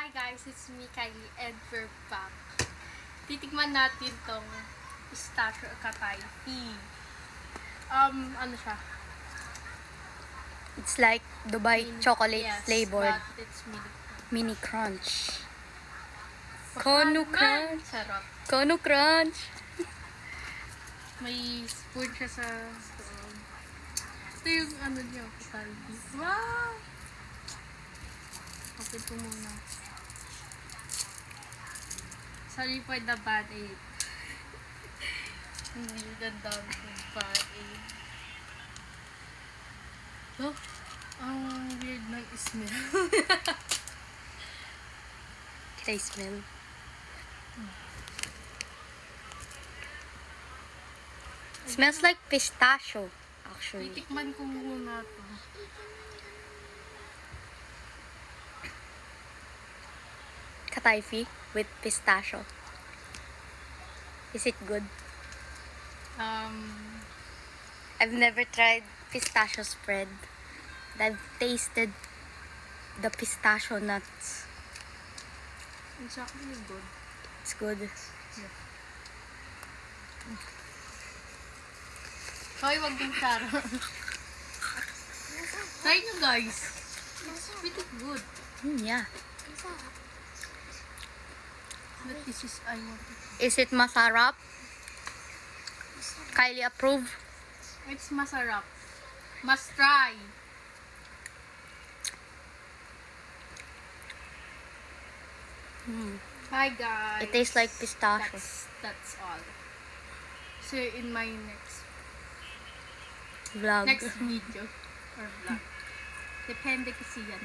Hi guys, it's me, Kylie, and we're back. Titikman natin tong pistachio katayfi. Ano siya? It's like Dubai chocolate yes, flavored but it's mini crunch. Kono Kono crunch. Sarap. Kono crunch. May spoon siya sa loob. Ito yung ano niya, katayfi. Wow! Open ko muna. Sorry for the bad aid. Hindi ganda ng bad aid. Oh, ang weird ng smell. Can I smell? Smells like pistachio, actually. Titikman ko muna to. Katayfi with pistachio. Is it good? I've never tried pistachio spread. But I've tasted the pistachio nuts. It's actually good. It's good. Yeah. Hoy, wag din Tara. Try nyo guys. It's pretty good. Yeah. But this is, I want it. Is it masarap? Kylie approve? It's masarap. Must try. Hi guys. It tastes like pistachio. That's all. See you in my next Vlog. video or vlog. Depende kasi yan.